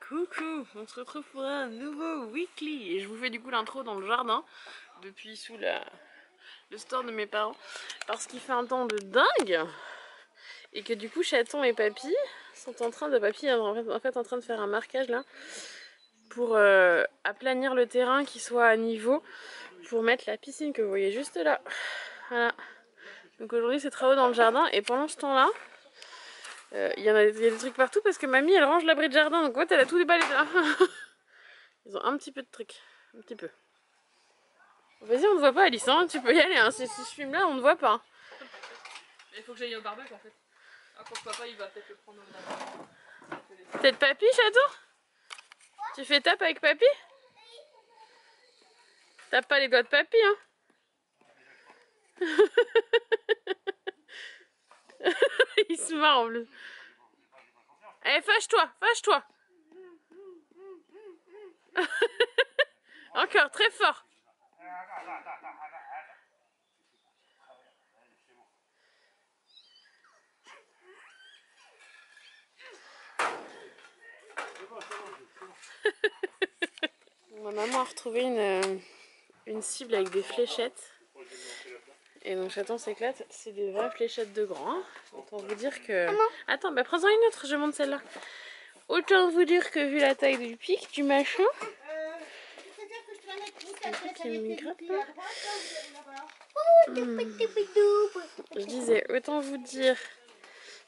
Coucou, on se retrouve pour un nouveau weekly et je vous fais du coup l'intro dans le jardin depuis sous le store de mes parents parce qu'il fait un temps de dingue et que du coup Chaton et Papy sont en train de en train de faire un marquage là pour aplanir le terrain qui soit à niveau pour mettre la piscine que vous voyez juste là. Voilà. Donc aujourd'hui c'est travaux dans le jardin et pendant ce temps là il y a des trucs partout parce que mamie elle range l'abri de jardin, donc en fait elle a tout déballé là. Ils ont un petit peu de trucs, un petit peu. Vas-y, on ne voit pas Alice, hein, tu peux y aller, hein. Si je filme là on ne voit pas. Mais il faut que j'aille au barbecue en fait. Ah, quand papa il va peut-être le prendre au barbecue. Peut-être Papy, Chaton? Tu fais tape avec Papy? Tape pas les doigts de Papy, hein. Il se marre en plus. Allez, fâche-toi, fâche-toi. Encore, très fort. Ma maman a retrouvé une cible avec des fléchettes. Et donc Chaton s'éclate, c'est des vraies fléchettes de grand. Hein. Autant vous dire que... Attends, bah prends-en une autre, je monte celle-là. Autant vous dire que vu la taille du pic, du machin... Je disais, autant vous dire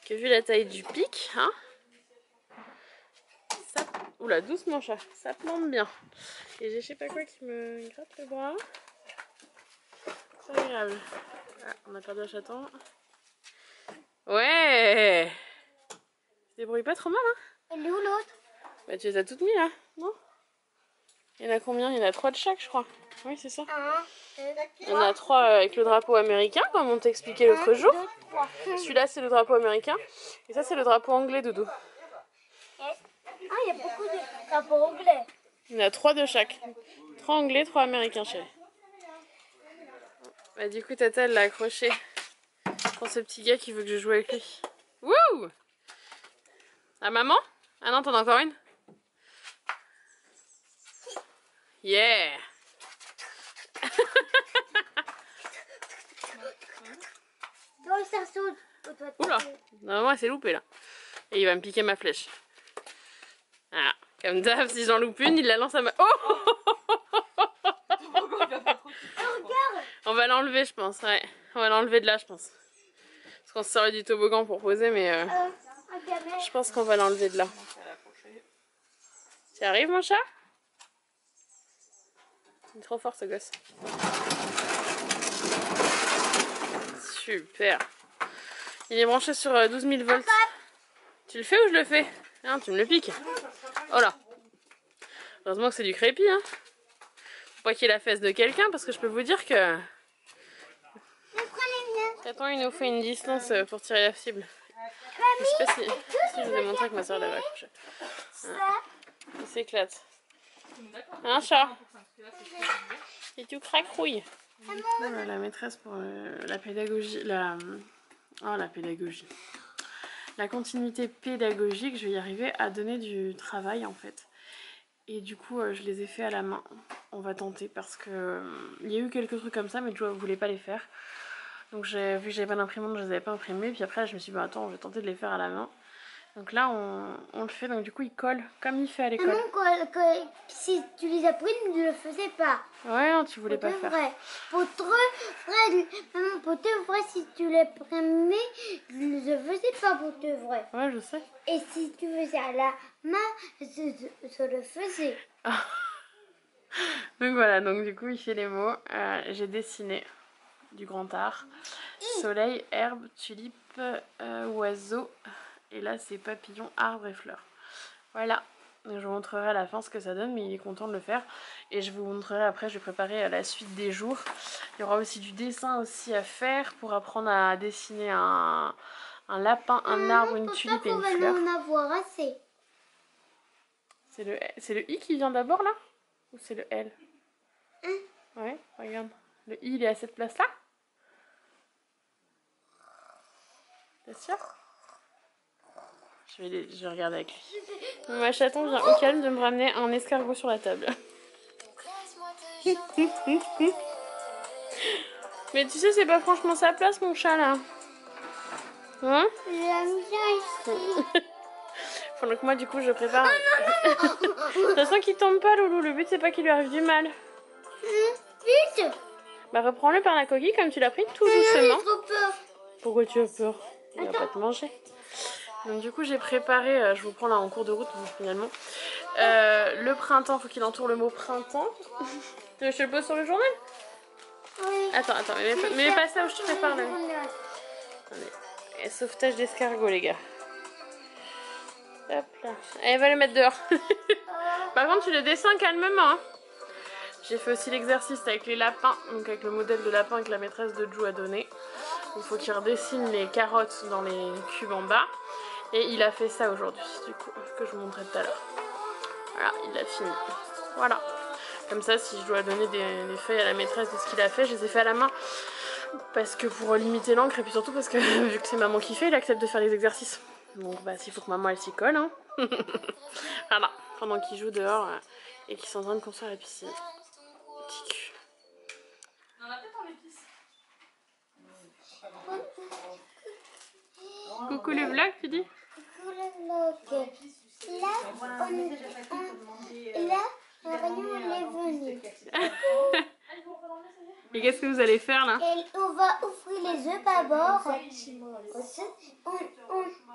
que vu la taille du pic, hein, ça... Oula, doucement chat, ça plante bien. Et j'ai je sais pas quoi qui me gratte le bras. C'est agréable. Ah, on a perdu un chaton. Ouais. Tu te débrouilles pas trop mal, hein. Elle est où l'autre? Bah tu les as toutes mis là, non? Il y en a combien? Il y en a 3 de chaque je crois. Oui c'est ça. Il y en a 3 avec le drapeau américain comme on t'expliquait l'autre jour. Celui-là c'est le drapeau américain. Et ça c'est le drapeau anglais, Doudou. Ah, il y a beaucoup de drapeaux anglais. Il y en a 3 de chaque. 3 anglais, 3 américains chérie. Bah du coup Tata elle l'a accroché pour ce petit gars qui veut que je joue avec lui. Wouh! Ah maman? Ah non t'en as encore une? Yeah! Toi, ça saute. Oula! Normalement elle s'est loupée là. Et il va me piquer ma flèche. Ah, comme d'hab, si j'en loupe une, il la lance à ma... Oh! On va l'enlever je pense, ouais. On va l'enlever de là je pense. Parce qu'on se servait du toboggan pour poser mais... je pense qu'on va l'enlever de là. Tu arrives mon chat? Il est trop fort ce gosse. Super. Il est branché sur 12 000 volts. Tu le fais ou je le fais? Non, tu me le piques. Oh là. Heureusement que c'est du crépi, hein. Faut pas qu'il y ait la fesse de quelqu'un parce que je peux vous dire que... Attends, il nous fait une distance pour tirer la cible. Je sais pas si je vous ai montré que ma soeur l'avait accroché. Il s'éclate. Un chat. Et tu cracrouilles. La maîtresse pour la pédagogie, la pédagogie. La continuité pédagogique, je vais y arriver à donner du travail en fait. Et du coup, je les ai fait à la main. On va tenter parce que il y a eu quelques trucs comme ça, mais je voulais pas les faire. Donc vu que j'avais pas d'imprimante, je les avais pas imprimés. Puis après, je me suis dit, bah attends, je vais tenter de les faire à la main. Donc là, on le fait. Donc du coup, il colle comme il fait à l'école. Si tu les as pris, ne le faisais pas. Ouais, non, tu voulais pas faire. Pour te vrai, maman, pour te vrai, si tu les prenais, ne le faisais pas pour te vrai. Ouais, je sais. Et si tu faisais à la main, je le faisais. Donc voilà, donc du coup, il fait les mots. J'ai dessiné du grand art. Soleil, herbe, tulipe, oiseau. Et là, c'est papillon, arbre et fleurs. Voilà. Donc, je vous montrerai à la fin ce que ça donne, mais il est content de le faire. Et je vous montrerai après, je vais préparer la suite des jours. Il y aura aussi du dessin aussi à faire pour apprendre à dessiner un lapin, un arbre, une tulipe et une fleur. On va en avoir assez. C'est le I qui vient d'abord là? Ou c'est le L? Ouais, regarde. Le I, il est à cette place-là? T'es sûr? Je vais regarder avec lui. Ma chaton vient au calme de me ramener un escargot sur la table. Mais tu sais, c'est pas franchement sa place, mon chat, là. Hein? J'aime bien ici. Pendant que moi, du coup, je prépare... De toute façon, qu'il tombe pas, Loulou. Le but, c'est pas qu'il lui arrive du mal. Vite. Bah, reprends-le par la coquille, comme tu l'as pris, tout J'ai doucement. trop peur. Pourquoi tu as peur? Il va pas te manger. Donc du coup j'ai préparé, je vous prends là en cours de route finalement, le printemps, faut qu'il entoure le mot printemps. Tu veux que je te le pose sur le journal? Oui. Attends, mais pas ça où je te prépare là. Attendez. Et sauvetage d'escargot les gars. Hop là. Elle va le mettre dehors. Par contre tu le dessins calmement. Hein. J'ai fait aussi l'exercice avec les lapins, donc avec le modèle de lapin que la maîtresse de Jou a donné. Il faut qu'il redessine les carottes dans les cubes en bas. Et il a fait ça aujourd'hui, du coup, que je vous montrais tout à l'heure. Voilà, il a fini. Voilà. Comme ça, si je dois donner des feuilles à la maîtresse de ce qu'il a fait, je les ai fait à la main. Parce que pour limiter l'encre, et puis surtout parce que vu que c'est maman qui fait, il accepte de faire les exercices. Donc bah s'il faut que maman elle s'y colle. Hein. Voilà, pendant qu'il joue dehors et qu'ils sont en train de construire la piscine. Petit cul. On a peut-être en épices. Coucou le vlog, tu dis? Coucou le vlog. Là, Marion est venue. Et qu'est-ce que vous allez faire là? Et on va ouvrir les œufs d'abord.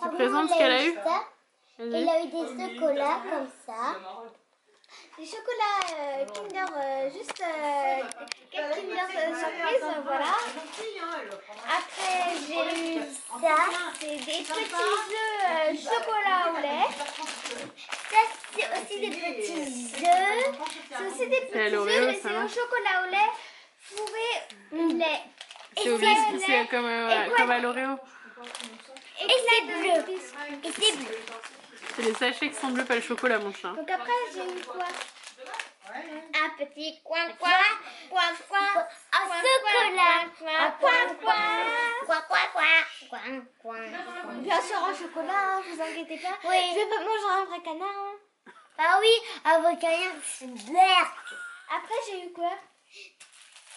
Tu présentes ce qu'elle a eu? Elle a eu des chocolats comme ça. Des chocolats Kinder, juste quelques Kinder surprise, voilà. Après, j'ai eu ça, c'est des petits œufs chocolat au lait. Ça, c'est aussi des petits œufs. C'est aussi des petits œufs, mais c'est au chocolat au lait fourré au lait. C'est au biscuit, c'est comme à l'Oreo. Et c'est bleu. Et c'est bleu. C'est les sachets qui sont bleus, pas le chocolat, mon chat. Donc après, j'ai eu quoi? Un petit coin, un chocolat, bien sûr en chocolat, vous inquiétez pas. Oui. Je vais pas manger un vrai canard. Hein. Ah oui, un vrai canard, c'est vert. Après, j'ai eu quoi?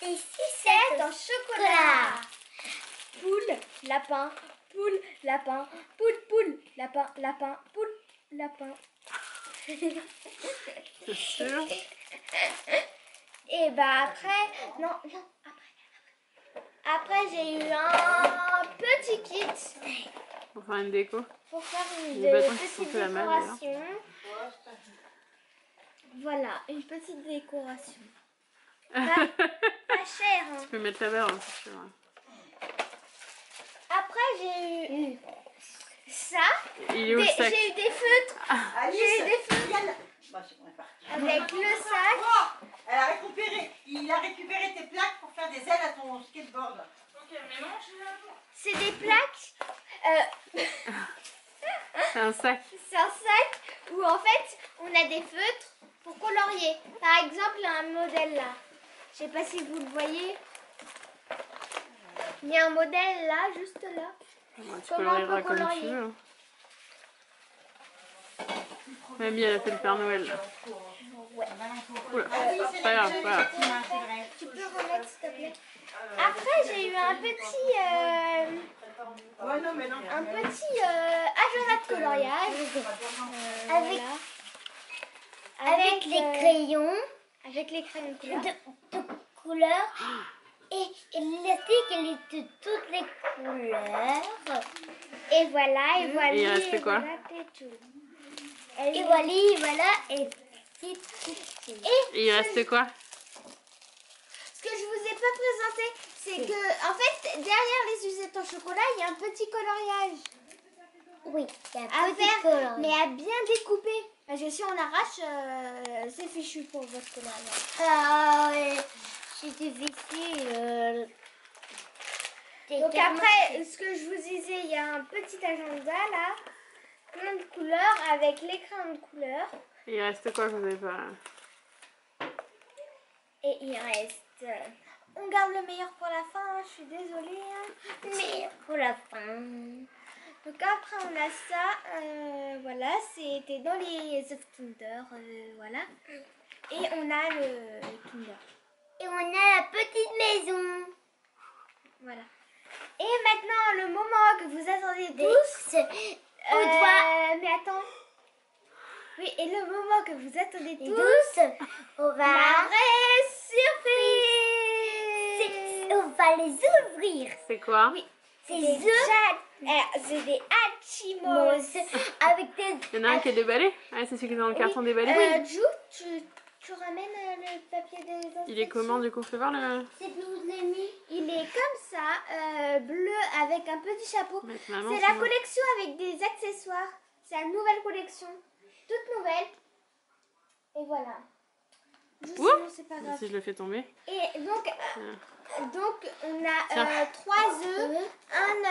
Des sucettes en chocolat. Poule, lapin, poule, lapin, poule, lapin, lapin, poule, lapin. C'est sûr. Et bah après, non, après j'ai eu un petit kit Pour faire une déco. pour faire une Les bâtons qui petite sont fait à main, décoration. Voilà, une petite décoration. Pas cher. Hein. Tu peux mettre la barre, hein, c'est sûr. Après j'ai eu ça. Il est où le sac? J'ai eu des feutres. J'ai eu des feutres. Avec le sac. Elle a récupéré, il a récupéré tes plaques pour faire des ailes à ton skateboard. Ok, mais non, C'est des plaques. C'est un sac. C'est un sac où en fait on a des feutres pour colorier. Par exemple un modèle là. Je sais pas si vous le voyez. Il y a un modèle là, juste là. Tu Comment on colorieras peut comme colorier? tu veux. Hein. Mamie, elle a fait le Père Noël. Là. Ouais. Oula, c'est pas grave, pas grave. Tu peux remettre s'il te plaît. Après j'ai eu un petit agenda de coloriage. Avec les crayons. Avec les crayons de couleur. De couleurs. Et l'élastique, elle est de toutes les couleurs. Et voilà, et voilà. Et il reste quoi? Et voilà, et Et il reste quoi? ce que je vous ai pas présenté, c'est que, en fait, derrière les sucettes en chocolat, il y a un petit coloriage. Oui, il y a un petit coloriage. Mais à bien découper. Parce que si on arrache, c'est fichu pour votre coloriage. Ah ouais, c'est difficile. Donc après, ce que je vous disais, il y a un petit agenda là, plein de couleurs avec l'écran de couleurs. Et il reste quoi que vous avez pas? Et il reste... On garde le meilleur pour la fin, je suis désolée. Hein. Le meilleur pour la fin. Donc après on a ça, voilà, c'était dans les œufs Kinder, voilà. Et on a le Kinder. Et on a la petite maison. Voilà. Et maintenant le moment que vous attendez tous. Mais attends. Oui, et le moment que vous attendez tous, on va... La vraie surprise. On va les ouvrir. C'est quoi? Oui. C'est des Hatchimals avec des... Il y en a un qui est déballé? Ah, c'est celui qui est dans le carton déballé? Jou, tu ramènes le papier des instructions. Il est comment du coup? Fais voir le... C'est plus vous l'ai mis. Il est comme ça, bleu avec un petit chapeau. C'est la collection avec des accessoires. C'est la nouvelle collection. Toute nouvelle. Et voilà. Sinon, c'est pas grave. Si je le fais tomber. Et donc on a 3 œufs, un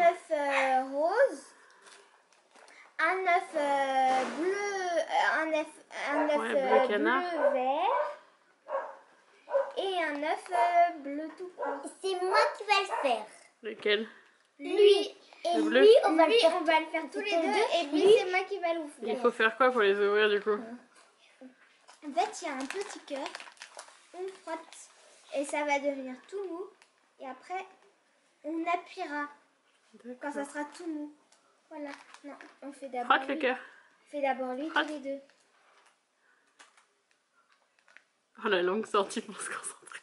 œuf rose, un œuf bleu, un œuf bleu canard. bleu vert et un œuf bleu tout court. C'est moi qui vais le faire. Lequel? Lui et le bleu. lui, on va le faire tous les deux et lui c'est moi qui vais l'ouvrir. Il faut faire quoi pour les ouvrir du coup? En fait, il y a un petit cœur, on frotte et ça va devenir tout mou. Et après, on appuiera quand ça sera tout mou. Voilà. Non, on fait d'abord. Frotte le cœur. On fait d'abord lui tous les deux. Oh, la langue sortie pour se concentrer.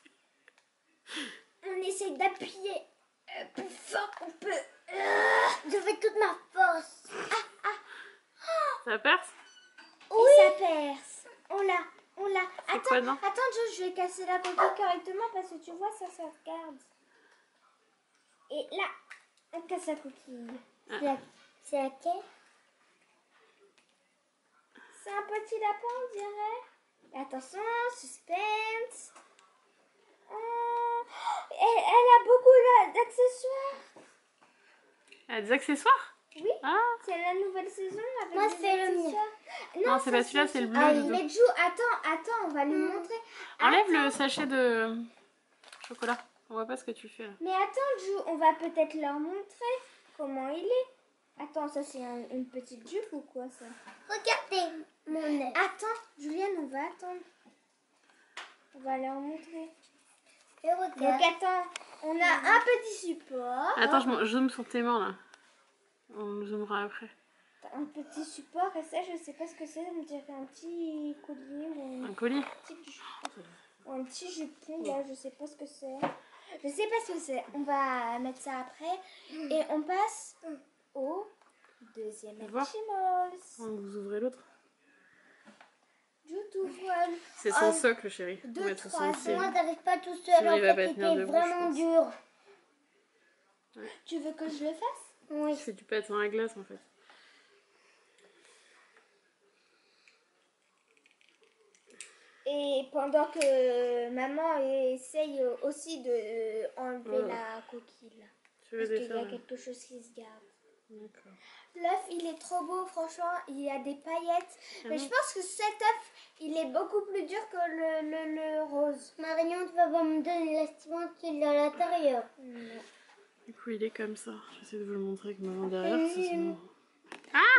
On essaie d'appuyer plus fort qu'on peut. Je fais toute ma force. Ça perce? Oui. Et ça perce. On l'a. Quoi, non? Attends, Jo, je vais casser la coquille correctement parce que tu vois, ça se regarde. Et là, on casse la coquille. C'est laquelle? C'est un petit lapin, on dirait. Attention, suspense. Elle a beaucoup d'accessoires. Elle a des accessoires? Oui, c'est la nouvelle saison avec Moi, des c'est le accessoires. Non, c'est pas celui-là, c'est le bleu. Mais Jo, attends, on va lui montrer. Enlève le sachet de chocolat. On voit pas ce que tu fais là. Mais attends, Jo, on va peut-être leur montrer comment il est. Attends, ça c'est une petite jupe ou quoi ça? Regardez mon œuf. Attends, Julienne, on va attendre. On va leur montrer. Et regarde. Donc attends, on a un petit support. Attends, je zoome sur tes mains là. On zoomera après. Un petit support et ça, je sais pas ce que c'est. On dirait un petit collier ou Un colis? un petit jupon. Là, je sais pas ce que c'est. Je sais pas ce que c'est. On va mettre ça après. Et on passe au deuxième Hatchimals. Vous ouvrez l'autre. C'est Oh, son socle, chérie. On 2, va mettre 3, son Moi, t'arrives pas tout seul. Sinon, En il va fait, pas tenir c'était debout, vraiment je dur. Tu veux que je le fasse? Oui. C'est du patin à glace en fait. Et pendant que maman essaye aussi de enlever la coquille. Là. Tu veux Parce qu'il y défaire a là? quelque chose qui se garde. D'accord. L'œuf, il est trop beau, franchement. Il y a des paillettes. Mais je pense que cet œuf, il est beaucoup plus dur que le rose. Marion, tu vas pas me donner l'estimant qu'il est à l'intérieur. Non. Du coup, il est comme ça. J'essaie de vous le montrer avec maman derrière. Sinon...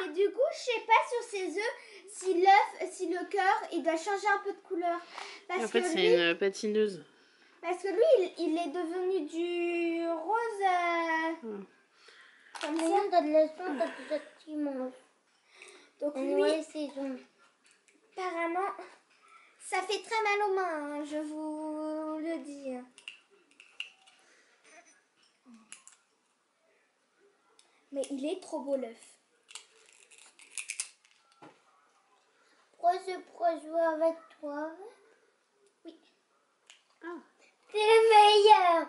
Et du coup, je sais pas sur ces œufs si l'œuf, si le cœur, il doit changer un peu de couleur. Parce En fait, que c'est lui, une patineuse. parce que lui, il est devenu du rose comme ça. Marion, t'as de l'estimant, t'as tout estimant. Donc On lui, les saisons. apparemment, ça fait très mal aux mains, hein, je vous le dis. Mais il est trop beau l'œuf. Pourquoi jouer avec toi? Oui. Ah. T'es le meilleur.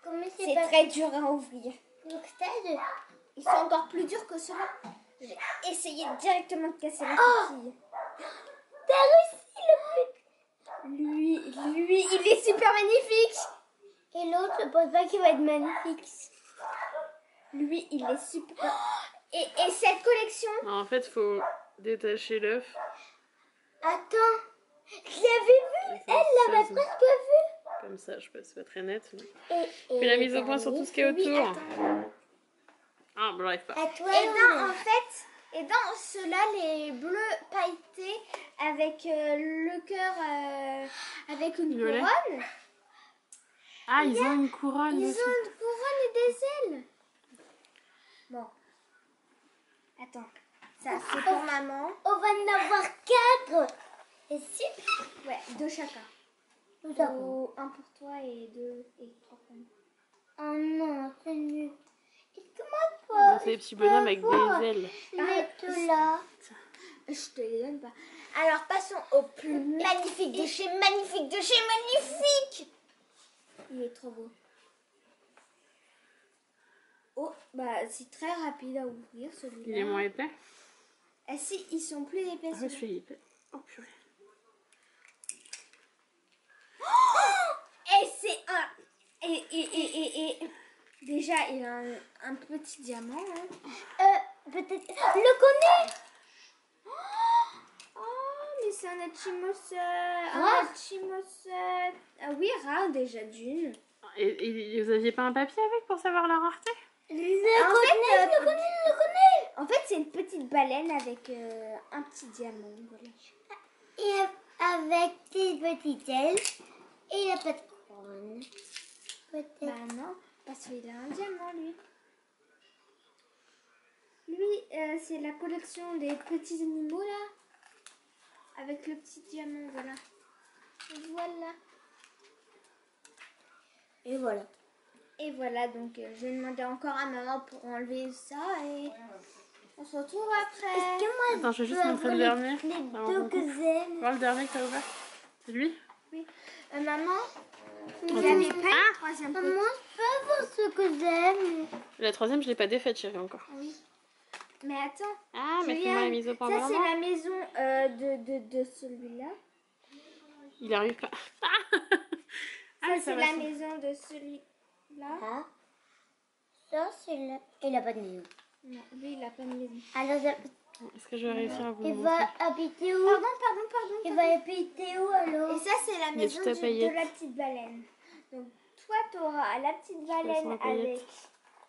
Comment C'est très dur à ouvrir. Donc, t'as deux. Ils sont encore plus durs que ceux-là. J'ai essayé directement de casser la coquille. T'as réussi le plus. Lui, il est super magnifique. Et l'autre, je pense pas qu'il va être magnifique. Lui, il est super. Et cette collection, En fait, faut détacher l'œuf. Attends, Je l'avais vu, elle l'avait presque vu. Comme ça, je sais pas, c'est pas très net. Mais... Fais la mise au point sur tout ce qui est autour. Ah, bon, j'arrive pas. Et dans ceux-là, les bleus pailletés avec le cœur, avec une Violet. couronne. Ah, ils ont une couronne. Ils ont aussi. une couronne et des ailes. Bon. Attends. Ça, c'est pour maman. On va en avoir 4. Et si? Ouais, 2 chacun. Ou 1 pour toi et 2 et 3 pour moi. Oh non, c'est nul. C'est des petits bonhommes avec des ailes. Arrête là. Je te les donne pas. Alors, passons au plus magnifique de chez magnifique de chez magnifique. Il est trop beau. Oh, bah c'est très rapide à ouvrir celui-là. Il est moins épais. Ah si, ils sont plus épais. Ah ouais, celui-là, il est épais. Oh, purée. Et c'est un... Et... Déjà, il a un petit diamant. Hein. Peut-être... Le connais. Oh, mais c'est un Hachimos... un Hachimos... Ah oui, rare déjà d'une. Et vous aviez pas un papier avec pour savoir la rareté? Le connais. En fait, c'est une petite baleine avec un petit diamant. Voilà. Et avec des petites ailes. Et il n'a pas de couronne. Peut-être. Bah non, parce qu'il a un diamant, lui. Lui, c'est la collection des petits animaux, là. Avec le petit diamant, voilà. Voilà. Et voilà. Et voilà, donc je vais demander encore à maman pour enlever ça et on se retrouve après. Est-ce que moi, attends, je vais juste montrer le dernier. Les deux que j'aime. Voir le dernier que t'as ouvert. C'est lui? Oui. Maman, vous n'avez pas une troisième côte? Maman, je peux voir ce que j'aime. La troisième, je l'ai pas défaite, chérie, encore. Oui. Mais attends. Ah, mais fais-moi la mise au point. Ça, c'est la maison de celui-là. Il arrive pas. Ça, c'est la maison de celui-là. Ah. Ça, c'est là. Il n'a pas de maison. Non, lui, il n'a pas de maison. Alors, est-ce que je vais réussir à vous il montrer? va habiter où? Pardon. Il va habiter où alors? Et ça, c'est la maison tout à de paillettes. la petite baleine. Donc, toi, tu auras la petite baleine avec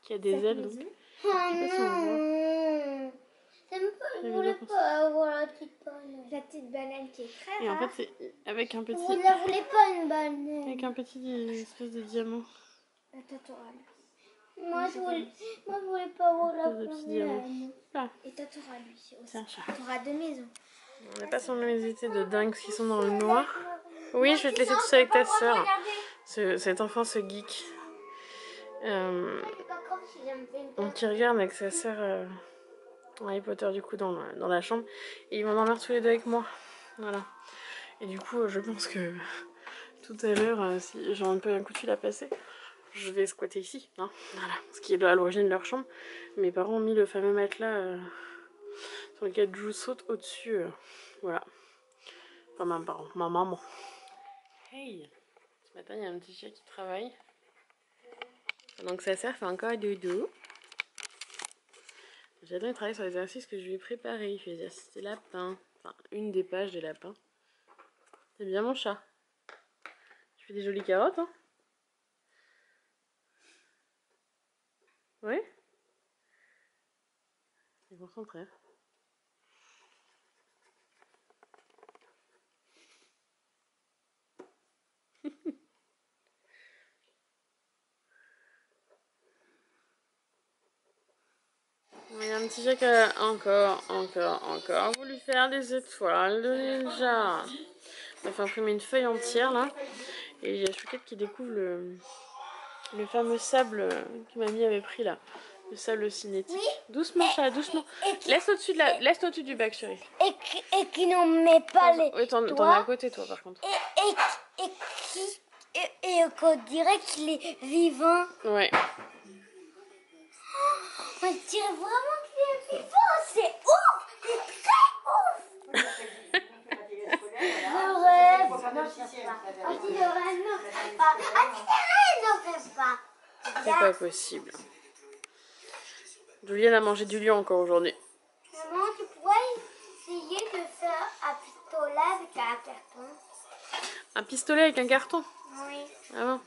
Qui a des cette ailes. maison. Donc. Oh Je sais pas si on voit. non! Je voulais pas avoir la petite baleine. La petite baleine qui est très Et en rare. fait, c'est avec un petit. Vous ne la voulez pas une baleine? Avec un petit espèce de diamant. Toi, tu auras lui. Moi, je voulais pas avoir la Des petits diamants. baleine. Là, Et toi, tu auras lui aussi. c'est un chat. Tu auras 2 maisons. On n'est pas sur mes idées de dingue qui sont dans le noir. Oui, je vais te laisser tout ça avec ta soeur. Cet enfant, ce geek. Donc, il regarde avec sa soeur Harry Potter, du coup, dans la chambre. Et ils vont dormir tous les deux avec moi. Voilà. Et du coup, je pense que tout à l'heure, si j'ai un peu un coup de fil à passer, je vais squatter ici. Hein, voilà. Ce qui est à l'origine de leur chambre. Mes parents ont mis le fameux matelas sur lequel Jou saute au-dessus. Voilà. Enfin, mes parents, ma maman. Hey! Ce matin, il y a un petit chat qui travaille. Donc sa sœur fait encore dodo. J'adore, il travaille sur les exercices que je lui ai préparés. Il fait exercice des lapins. Enfin, une des pages des lapins. C'est bien mon chat. Tu fais des jolies carottes, hein? Oui? C'est concentré. Il y a un petit chat qui a encore voulu faire des étoiles de ninja. On a fait imprimer une feuille entière là. Et il y a Chouquette qui découvre le fameux sable que mamie avait pris là. Le sable cinétique. Oui. Doucement chat, doucement. Laisse au-dessus du bac, chérie. Et qui n'en met pas les. Oui, t'en as à côté toi par contre. Et qu'on dirait qu'il est vivant. Ouais. On dirait vraiment qu'il est vivant. C'est ouf. C'est très ouf. Je rêve. C'est pas possible. Julienne a mangé du lion encore aujourd'hui. Maman, tu pourrais essayer de faire un pistolet. pistolet avec un carton. Un pistolet avec un carton? Oui. Ah bon?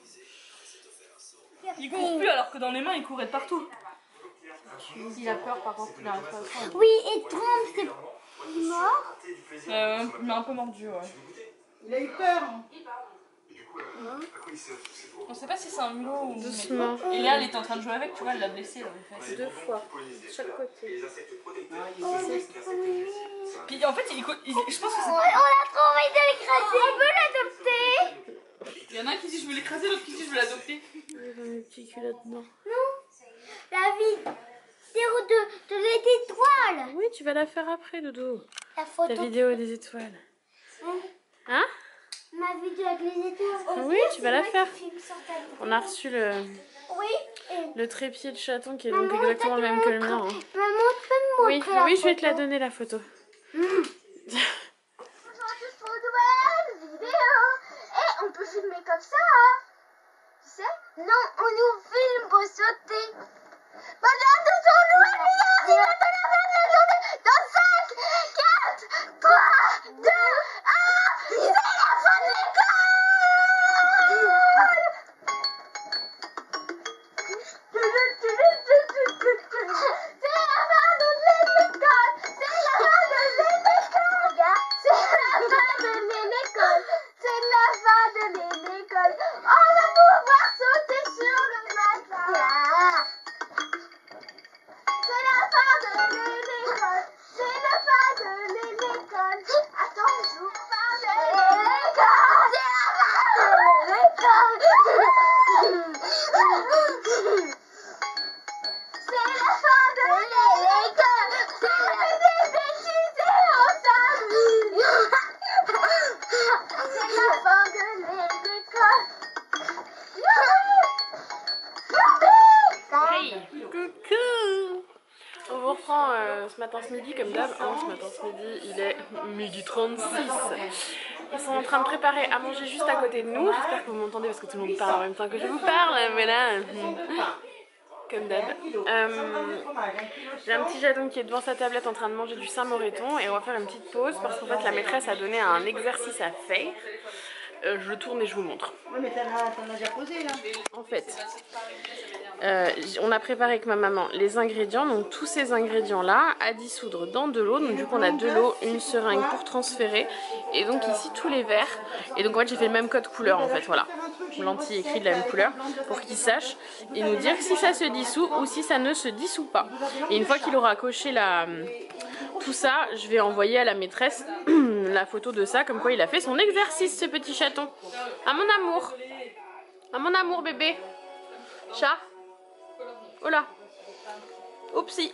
Il court plus alors que dans les mains il courait de partout. Il a peur par contre, il arrive pas à faire. Oui, et Trump, c'est mort. Mais un peu mordu, ouais. Il a eu peur. Hein. On sait pas si c'est un mulot ou... Doucement. Et là elle était en train de jouer avec, tu vois, elle l'a blessé là, en fait. 2 fois. Chaque côté. Puis en fait, je pense que c'est... On a trop envie de l'écraser. On peut l'adopter. Il y en a un qui dit je veux l'écraser, l'autre qui dit je veux l'adopter. Il y a mes petites culottes, non. La vidéo de l'étoile. Oui, tu vas la faire après, Dodo. La Ta photo. vidéo des étoiles. Hein? Ma vidéo avec les étoiles. Oui, tu vas la faire. Film sur ta vidéo. On a reçu le Oui. trépied de chaton qui est donc Maman, exactement le même que le mien. Hein. Maman, tu peux me Oui, montrer la oui, je vais te la photo. donner la photo. Et on peut filmer comme ça, hein. Tu sais? Non, on nous filme pour sauter. Madame, nous sommes loin, il va pas la fin de la journée. Dans 5, 4, 3, 2, 1, c'est la fin de l'école. C'est la fin de l'école. C'est la fin de l'école. Regarde, c'est la fin de l'école. C'est la fin de l'école. On va pouvoir sauter sur le matelas. C'est la fin de l'école. C'est la fin de l'école. Attends, j'ouvre fin de l'école. C'est la fin de l'école. C'est la fin de l'école. C'est des bêtises et on s'amuse. C'est la fin de l'école. Hey, coucou. On vous reprend ce matin ce midi comme d'hab. Hein, ce matin ce midi, il est 12h36. Ils sont en train de préparer à manger juste à côté de nous. J'espère que vous m'entendez parce que tout le monde parle en même temps que je vous parle. Mais là, comme d'hab. J'ai un petit chaton qui est devant sa tablette en train de manger du Saint-Moreton et on va faire une petite pause parce qu'en fait la maîtresse a donné un exercice à faire. Je tourne et je vous montre. Oui, mais t'en as déjà posé là. En fait, on a préparé avec ma maman les ingrédients, donc tous ces ingrédients là à dissoudre dans de l'eau. Donc du coup on a de l'eau, une seringue pour transférer et donc ici tous les verres. Et donc en fait j'ai fait le même code couleur en fait, voilà. Lentilles écrit de la même couleur pour qu'il sache et nous dire si ça se dissout ou si ça ne se dissout pas. Et une fois qu'il aura coché tout ça, je vais envoyer à la maîtresse la photo de ça, comme quoi il a fait son exercice ce petit chaton. À mon amour. À mon amour bébé. Chat. Oh là. Oupsie.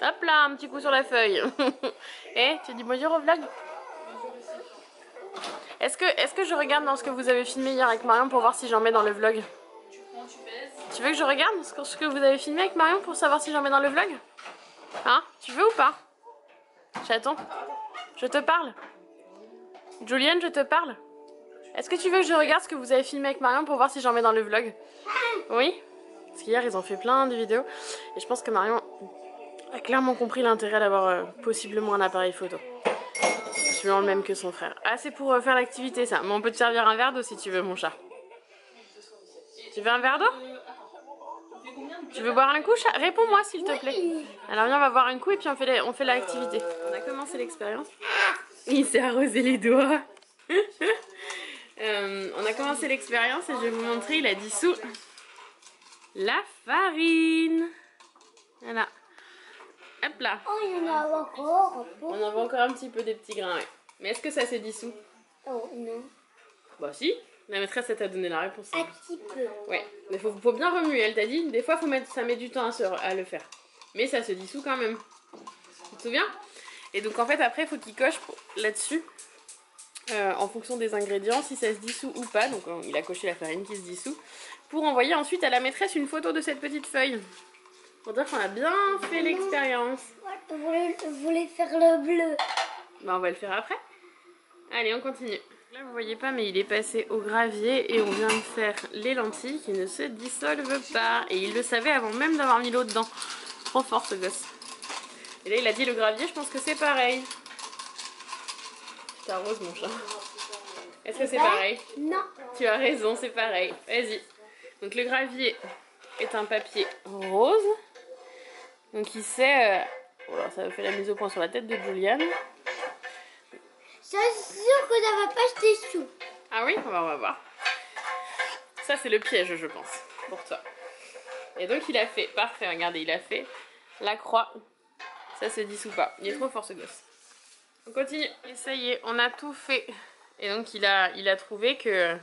Hop là, un petit coup sur la feuille. Eh, tu dis bonjour au vlog? Est-ce que je regarde dans ce que vous avez filmé hier avec Marion pour voir si j'en mets dans le vlog? Tu veux que je regarde ce que vous avez filmé avec Marion pour savoir si j'en mets dans le vlog? Hein? Tu veux ou pas? Chaton, je te parle. Julienne, je te parle. Est-ce que tu veux que je regarde ce que vous avez filmé avec Marion pour voir si j'en mets dans le vlog? Oui? Parce qu'hier ils ont fait plein de vidéos et je pense que Marion a clairement compris l'intérêt d'avoir possiblement un appareil photo. Suivant le même que son frère. Ah, c'est pour faire l'activité ça. Mais on peut te servir un verre d'eau si tu veux, mon chat. Tu veux un verre d'eau? Tu veux boire un coup, chat? Réponds-moi s'il te plaît. Alors viens, on va boire un coup et puis on fait l'activité. On a commencé l'expérience. Il s'est arrosé les doigts. On a commencé l'expérience et je vais vous montrer, il a dissous la farine. Voilà. Hop là. Oh, il y en a encore. On en voit encore un petit peu des petits grains, ouais. Mais est-ce que ça se dissout? Oh, non. Bah si, la maîtresse elle t'a donné la réponse. Un petit peu. Ouais, mais faut bien remuer, elle t'a dit. Des fois ça met du temps à le faire. Mais ça se dissout quand même. Tu te souviens? Et donc en fait après il faut qu'il coche là-dessus. En fonction des ingrédients, si ça se dissout ou pas. Donc il a coché la farine qui se dissout. Pour envoyer ensuite à la maîtresse une photo de cette petite feuille. Pour dire qu'on a bien fait l'expérience. Vous voulez faire le bleu? Bah on va le faire après. Allez, on continue. Là vous voyez pas mais il est passé au gravier et on vient de faire les lentilles qui ne se dissolvent pas. Et il le savait avant même d'avoir mis l'eau dedans. Trop fort ce gosse. Et là il a dit le gravier, je pense que c'est pareil. ça rose mon chat. Est-ce que c'est pareil? Non. Tu as raison, c'est pareil. Vas-y. Donc le gravier est un papier rose. Donc il sait... Voilà, ça fait la mise au point sur la tête de Juliane. C'est sûr que ça va pas jeter sous. Ah oui, on va voir. Ça c'est le piège je pense, pour toi. Et donc il a fait, parfait, regardez, il a fait la croix. Ça se dissout pas. Il est trop fort ce gosse. On continue. Et ça y est, on a tout fait. Et donc il a trouvé que...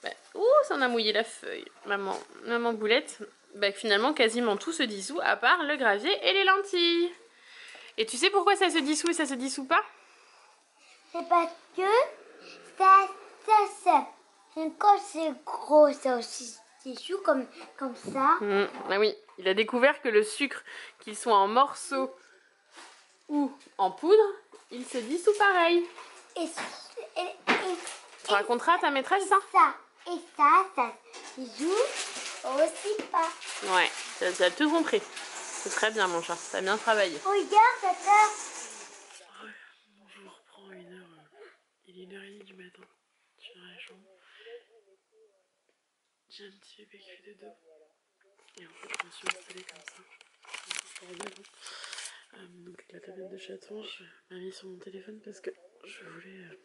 Bah, ouh, ça en a mouillé la feuille. Maman Boulette. Bah, finalement quasiment tout se dissout à part le gravier et les lentilles. Et tu sais pourquoi ça se dissout et ça se dissout pas? C'est parce que ça. Quand c'est gros, ça aussi se dissout comme ça. Ah oui, il a découvert que le sucre, qu'il soit en morceaux ou en poudre, il se dissout pareil. Tu raconteras à ta maîtresse ça? Et ça se dissout aussi pas. Ouais, tu as tout compris. C'est très bien mon chat, t'as bien travaillé. Regarde, tata. Je vous reprends il est 1h30 du matin. Je suis dans la chambre. J'ai un petit bébé qui fait de dos. Et en fait, je me suis installée comme ça. C'est confortable. Donc avec la tablette de chaton, je m'ai mis sur mon téléphone parce que je voulais...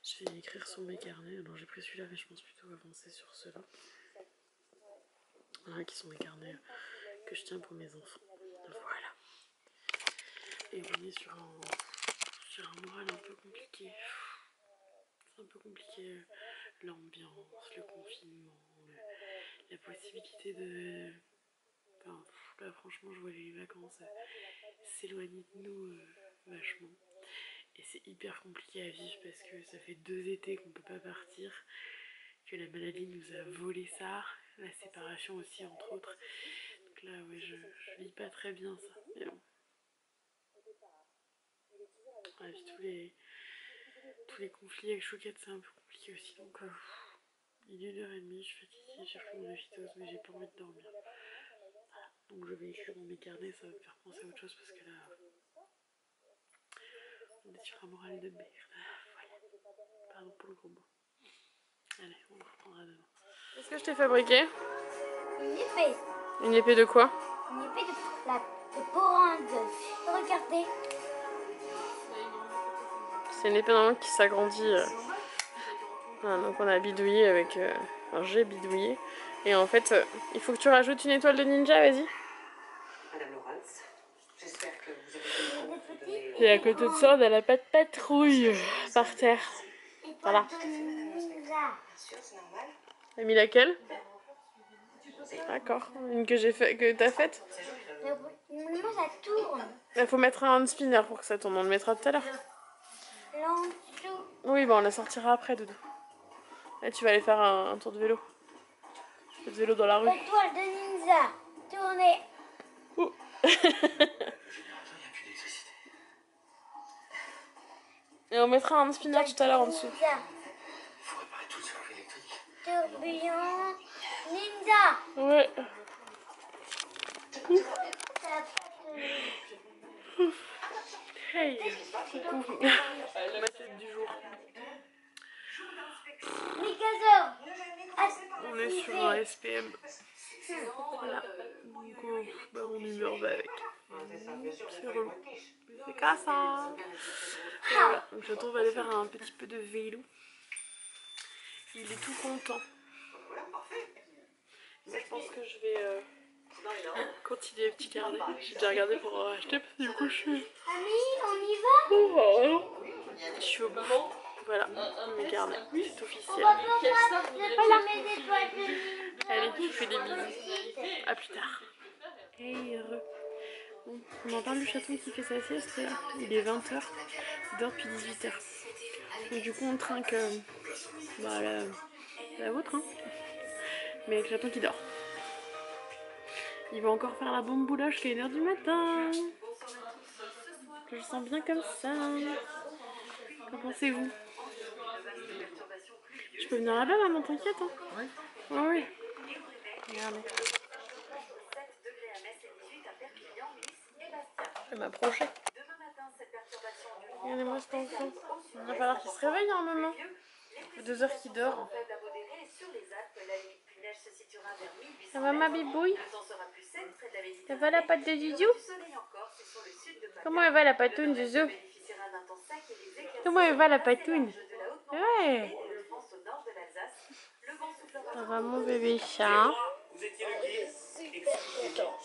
je vais écrire sur mes carnets. Alors j'ai pris celui-là, mais je pense plutôt avancer sur ceux-là. Voilà, qui sont mes carnets que je tiens pour mes enfants. Voilà. Et on est sur un moral un peu compliqué. C'est un peu compliqué, l'ambiance, le confinement, la possibilité de... Enfin, là franchement je vois les vacances s'éloigner de nous vachement. Et c'est hyper compliqué à vivre parce que ça fait 2 étés qu'on peut pas partir, que la maladie nous a volé ça, la séparation aussi entre autres. Donc là ouais je vis pas très bien ça. Mais bon. Ouais, puis tous les conflits avec Chouquette c'est un peu compliqué aussi, donc il est 1h30, je suis fatiguée, j'ai pris mon Ophytose mais j'ai pas envie de dormir. Voilà. Donc je vais écrire dans mes carnets, ça va me faire penser à autre chose parce que là on est sur un moral de merde. Voilà. Pardon pour le gros mot. Allez, on reprendra demain. Qu'est-ce que je t'ai fabriqué? Une épée. Une épée de quoi? Une épée de porande. Regardez. C'est une épée normalement qui s'agrandit. Voilà, donc on a bidouillé avec... Enfin j'ai bidouillé. Et en fait, il faut que tu rajoutes une étoile de ninja, vas-y. Madame Laurence, j'espère que vous avez tenu compte de mes... Et à côté de ça, on a la pâte patrouille par terre. Voilà. Bien sûr, c'est normal. T'as mis laquelle? D'accord. Une que t'as faite? Moi, ça tourne. Il faut mettre un hand spinner pour que ça tourne. On le mettra tout à l'heure. Là en dessous. Oui, bon, on la sortira après, Doudou. Là, tu vas aller faire un tour de vélo. Un de vélo dans la rue. Étoile de ninja. Tournez. Ouh. Et on mettra un spinner tout à l'heure en dessous. Ninja. Il faut réparer tout le circuit électrique. Tourbillon. Ninja. Ouais. Hey. Coucou. Ma tête du jour. On est sur un SPM. Voilà. Donc mon humeur va avec. C'est relou. C'est comme ça. Voilà. Donc j'attends, on va aller faire un petit peu de vélo. Il est tout content. Moi, je pense que je vais continuer les petits carnets. J'ai déjà regardé pour en acheter parce que du coup je suis... Ami, on y va? Oh, voilà. Je suis au bout. Voilà, mes carnets, c'est officiel. Voilà mes étoiles de ninja. Allez, je vous fais des bisous. À plus tard. Hey, heureux. Bon, on en parle du chaton qui fait sa sieste là. Il est 20h. Il dort depuis 18h. Donc du coup on trinque bah, la vôtre, hein. Mais avec le chaton qui dort. Il va encore faire la bombe bouloche qu'à 1h du matin. Je le sens bien comme ça. Qu'en pensez-vous? Je peux venir là-bas, maman, t'inquiète, hein? Ouais. Oh, oui. Regardez. Elle m'a approché. Regardez-moi cet enfant. Il va falloir qu'il se réveille un moment. Ça fait 2 heures qu'il dort. Ça va ma bibouille? Ça va la patte de Zizou? Comment elle va la patoune Zizou? Comment elle va la patoune? Ouais. Ça va mon bébé chat?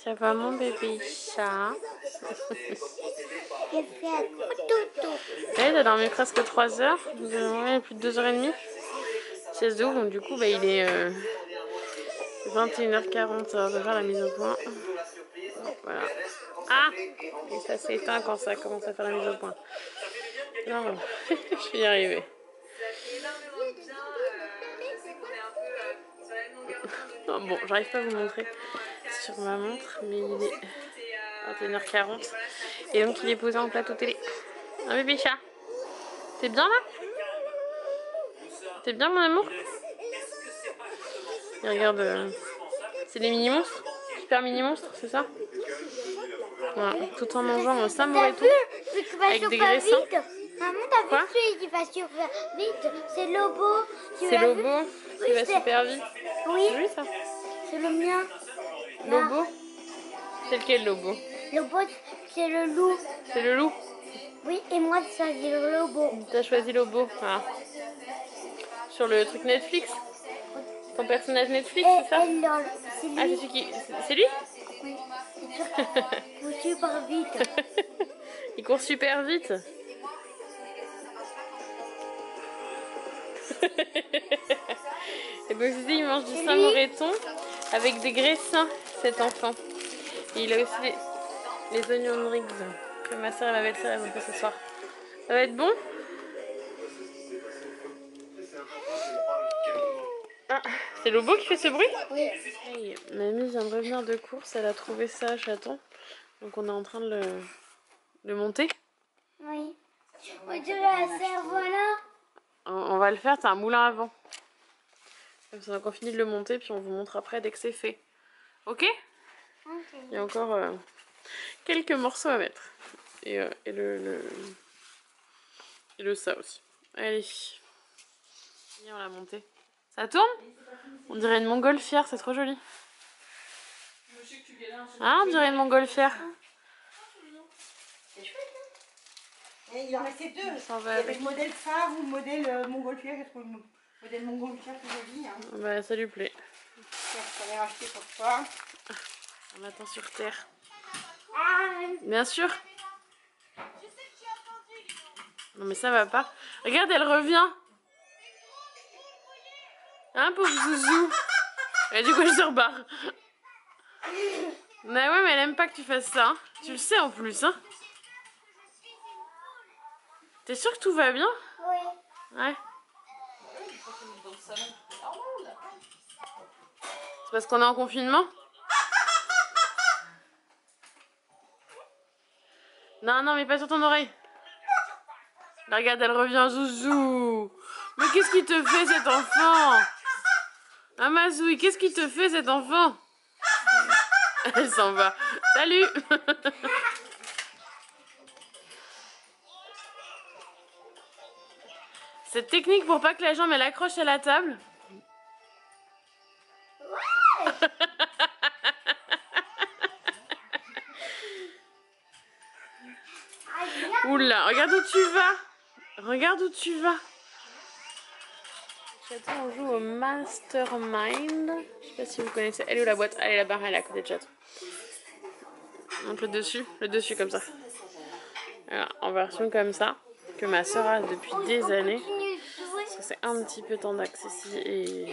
Ça va mon bébé chat? Elle a dormi presque 3 heures, ouais, plus de 2h30. C'est Zou, donc du coup bah, il est 21h40, ça va faire la mise au point. Voilà. Ah! Et ça s'éteint quand ça commence à faire la mise au point. Non, je vais y arriver. Non, bon, j'arrive pas à vous montrer sur ma montre, mais il est 21h40. Et donc il est posé en plateau télé. Un bébé chat. T'es bien là? T'es bien mon amour? Et regarde, c'est les mini-monstres. Super mini-monstres, c'est ça? Voilà, tout en mangeant un samoreto avec des graissins. Maman, t'as Quoi? vu celui qui va super vite? C'est Lobo. C'est Lobo qui va super vite. Oui, C'est lui ça? c'est le mien. Lobo? C'est lequel Lobo? Lobo, c'est le loup. C'est le loup? Oui, et moi, ça dit le Lobo. T'as choisi Lobo. Voilà. Sur le truc Netflix? Ton personnage Netflix, c'est ça? C'est lui. Ah, c'est celui qui... C'est lui? Oui, c'est sûr. Super vite. Il court super vite. Et donc ici, il mange du samoreton avec des graissins, cet enfant. Et il a aussi les onion rings que ma soeur et ma belle-sœur ont fait ce soir. Ça va être bon? Ah, c'est Lobo qui fait ce bruit? Oui. Hey, mamie vient de revenir de course, elle a trouvé ça à Chaton. Donc on est en train de le monter. Oui. On dirait un cerf-volant. On va le faire, c'est un moulin à vent. Comme ça, on finit de le monter, puis on vous montre après dès que c'est fait. Ok? Il y a encore quelques morceaux à mettre. Et le ça aussi. Allez. Viens, on l'a monté. Ça tourne? On dirait une montgolfière, c'est trop joli. Ah, on dirait une montgolfière. Et il en restait deux. Ça Il y va avait avec. le modèle phare ou le modèle montgolfière. J'ai trouvé le modèle montgolfière plus joli. Hein. Bah, ça lui plaît. Je l'ai racheté pour toi. On attend sur terre. Bien sûr. Non mais ça va pas. Regarde, elle revient. Hein, pauvre Zouzou. Et du coup, elle se rebarre. Bah ouais, mais elle aime pas que tu fasses ça. Hein. Tu le sais en plus. Hein. T'es sûr que tout va bien? Oui. Ouais. C'est parce qu'on est en confinement? Non, non, mais pas sur ton oreille. Là, regarde, elle revient, Zouzou. Mais qu'est-ce qu'il te fait, cet enfant? Ah, Mazoui, qu'est-ce qu'il te fait, cet enfant? Elle s'en va. Salut. Cette technique pour pas que la jambe elle accroche à la table. Oula, regarde où tu vas. Regarde où tu vas. Chaton, on joue au Mastermind. Je sais pas si vous connaissez. Elle est où la boîte? Elle est là-bas, elle est à côté de Chaton. Donc le dessus comme ça. Voilà, en version comme ça, que ma soeur a depuis des années. Parce que c'est un petit peu temps d'accès et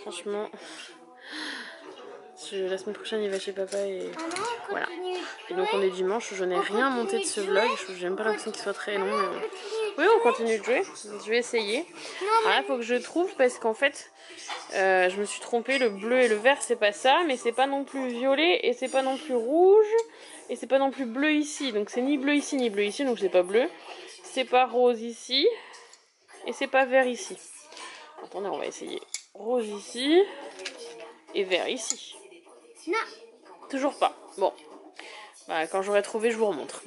franchement, la semaine prochaine il va chez papa et voilà. Et donc on est dimanche, je n'ai rien monté de ce vlog, j'ai même pas l'impression qu'il soit très long. Mais... Oui, on continue de jouer, je vais essayer. Alors là, il faut que je trouve parce qu'en fait, je me suis trompée, le bleu et le vert c'est pas ça, mais c'est pas non plus violet et c'est pas non plus rouge et c'est pas non plus bleu ici. Donc c'est ni bleu ici ni bleu ici, donc c'est pas bleu. C'est pas rose ici et c'est pas vert ici. Attendez, on va essayer rose ici et vert ici. Non. Toujours pas. Bon. Bah, quand j'aurai trouvé, je vous remontre.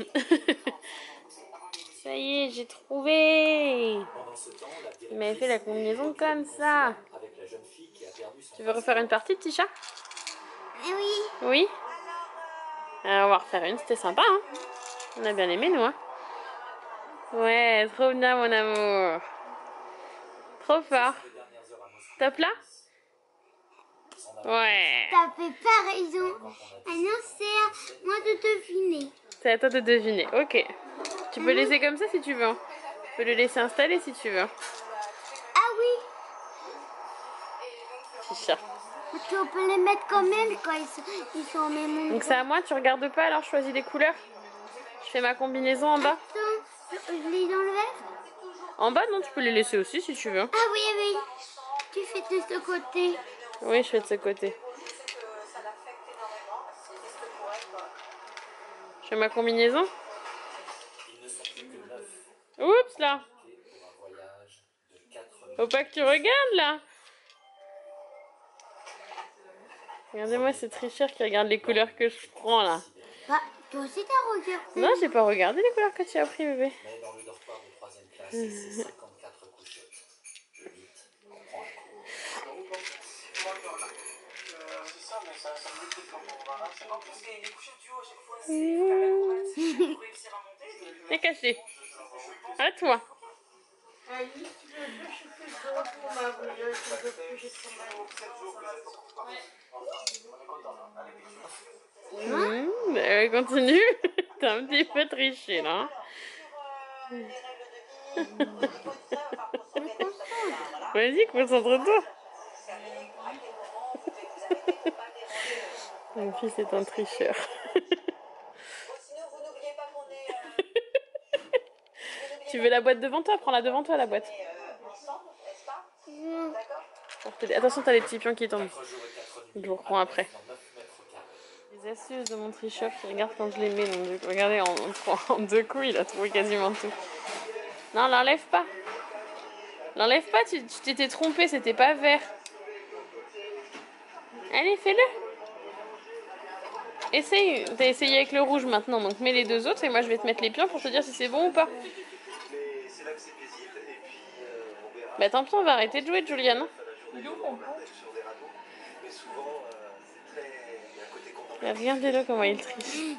Ça y est, j'ai trouvé. Il m'avait fait la combinaison comme ça. Tu veux refaire une partie, petit chat? Oui. Oui. Alors, on va refaire une, c'était sympa, hein. On a bien aimé, nous, hein. Ouais, trop bien, mon amour. Trop fort. Top là? Ouais. T'as fait pas raison. Ah non, c'est à moi de deviner. C'est à toi de deviner, ok. Tu peux le laisser comme ça si tu veux. Tu peux le laisser installer si tu veux. Ah oui. Petit chat. On peut les mettre quand même quand ils sont au même endroit. Donc c'est à moi, tu regardes pas, alors je choisis des couleurs. Je fais ma combinaison en bas. Attends, je les enlève. En bas, non, tu peux les laisser aussi si tu veux. Ah oui, oui. Tu fais de ce côté. Oui, je fais de ce côté. Je fais ma combinaison. Oups là. Faut pas que tu regardes là. Regardez-moi ce tricheur qui regarde les couleurs que je prends là. Bah, toi aussi t'as regardé. Non, j'ai pas regardé les couleurs que tu as pris, bébé. C'est caché. À toi. Continue. T'as un petit peu triché là. Vas-y, concentre-toi. Mon fils est un tricheur. Tu veux la boîte devant toi? Prends-la devant toi, la boîte. Attention, t'as les petits pions qui tombent. Je vous reprends après. Les astuces de mon tricheur qui regarde quand je les mets. Donc, regardez, en 2 coups, il a trouvé quasiment tout. Non, l'enlève pas. L'enlève pas, tu t'étais trompé, c'était pas vert. Allez, fais-le. Essaye. T'as essayé avec le rouge maintenant, donc mets les 2 autres et moi je vais te mettre les pions pour te dire si c'est bon ou pas. Bah tant pis, on va arrêter de jouer, Julian. Regardez-le comment il triche.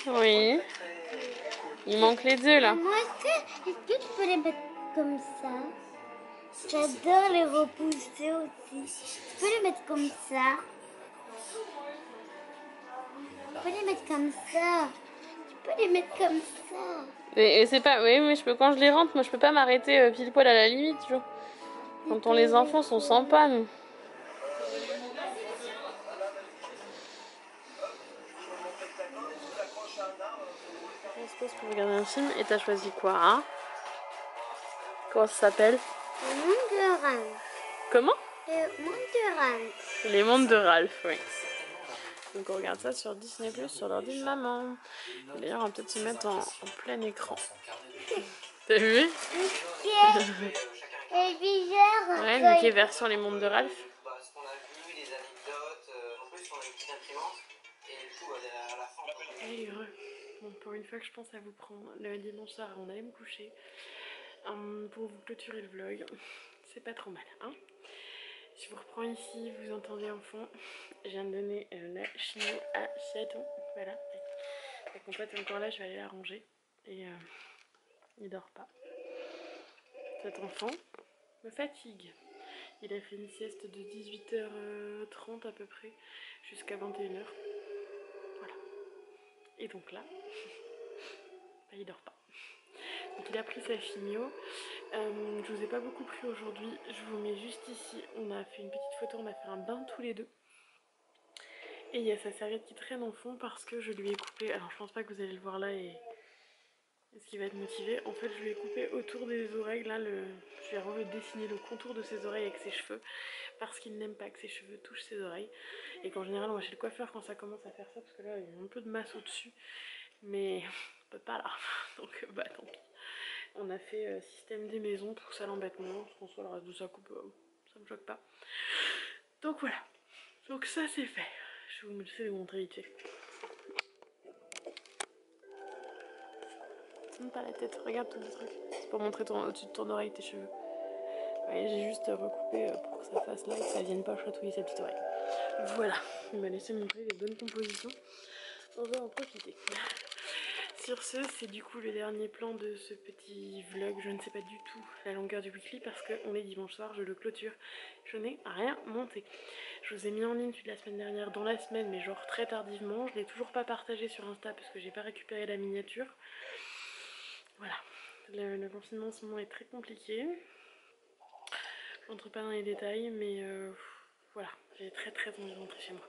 Oui. Il manque les 2 là. Moi, est-ce que tu peux les mettre comme ça? J'adore les repousser aussi. Tu peux les mettre comme ça. Tu peux les mettre comme ça. Tu peux les mettre comme ça. Et c'est pas. Oui, mais je peux quand je les rentre, moi je peux pas m'arrêter pile poil à la limite, tu vois. Quand on les enfonce, on sent pas, nous. On se pose pour regarder un film et t'as choisi quoi, hein? Comment ça s'appelle? Le monde de Ralph. Comment? Le monde de Ralph. Les mondes de Ralph, oui. Donc on regarde ça sur Disney+, sur l'ordi de maman. D'ailleurs, on va peut-être se mettre en plein écran. T'as vu? Et bizarre. Ouais, donc les versions Les mondes de Ralph. Parce qu'on a vu les anecdotes, en plus on a une petite imprimante et tout à la fin. Allez, heureux. Bon, pour une fois que je pense à vous prendre le dimanche soir, on allait me coucher. Pour vous clôturer le vlog. C'est pas trop mal, hein? Je vous reprends ici, vous entendez en fond. Je viens de donner la chimio à Chaton. Voilà. La compote est encore là, je vais aller la ranger. Et il dort pas. Cet enfant me fatigue. Il a fait une sieste de 18h30 à peu près jusqu'à 21h. Voilà. Et donc là, bah, il dort pas. Donc il a pris sa chimio. Je vous ai pas beaucoup pris aujourd'hui. Je vous mets juste ici. On a fait une petite photo, on a fait un bain tous les 2. Et il y a sa serviette qui traîne en fond parce que je lui ai coupé. Alors je pense pas que vous allez le voir là et ce qui va être motivé. En fait je lui ai coupé autour des oreilles. Là je vais redessiner le contour de ses oreilles avec ses cheveux. Parce qu'il n'aime pas que ses cheveux touchent ses oreilles. Et qu'en général on va chez le coiffeur quand ça commence à faire ça. Parce que là il y a un peu de masse au-dessus. Mais on peut pas là. Donc bah tant pis. On a fait système des maisons pour que ça l'embête moins. François le reste de sa coupe, ça me choque pas. Donc voilà, donc ça c'est fait. Je vais vous montrer vite fait. Tourne pas la tête, regarde tout le truc. C'est pour montrer au-dessus de ton oreille tes cheveux. Ouais, j'ai juste recoupé pour que ça fasse là et que ça vienne pas chatouiller sa petite oreille. Voilà, il m'a laissé montrer les bonnes compositions. On va en profiter. Sur ce, c'est du coup le dernier plan de ce petit vlog. Je ne sais pas du tout la longueur du weekly parce qu'on est dimanche soir, je le clôture. Je n'ai rien monté. Je vous ai mis en ligne depuis la semaine dernière dans la semaine, mais genre très tardivement. Je ne l'ai toujours pas partagé sur Insta parce que j'ai pas récupéré la miniature. Voilà, le confinement en ce moment est très compliqué. Je n'entre pas dans les détails, mais voilà, j'ai très envie de rentrer chez moi.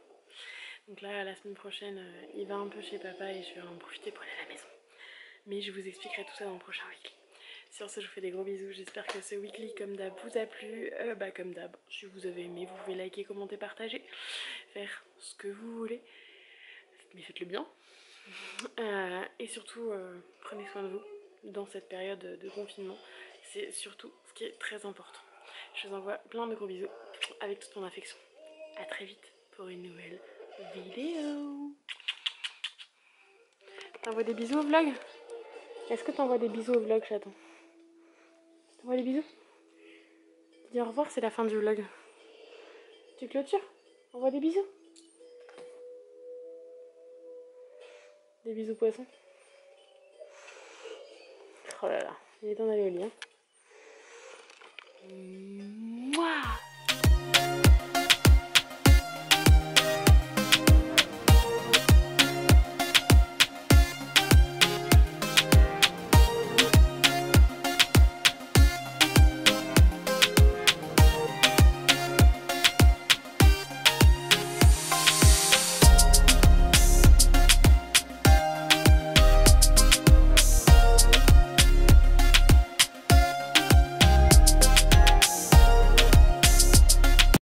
Donc là, la semaine prochaine, il va un peu chez papa et je vais en profiter pour aller à la maison. Mais je vous expliquerai tout ça dans le prochain weekly. Sur ce, je vous fais des gros bisous. J'espère que ce weekly, comme d'hab, vous a plu. Comme d'hab, si vous avez aimé, vous pouvez liker, commenter, partager, faire ce que vous voulez. Mais faites-le bien. Et surtout, prenez soin de vous dans cette période de confinement. C'est surtout ce qui est très important. Je vous envoie plein de gros bisous avec toute mon affection. A très vite pour une nouvelle vidéo. T'envoies des bisous au vlog? Est-ce que t'envoies des bisous au vlog, chaton? T'envoies des bisous? Dis au revoir, c'est la fin du vlog. Tu clôtures? Envoie des bisous. Des bisous poissons. Oh là là, il est temps d'aller au lit. Hein.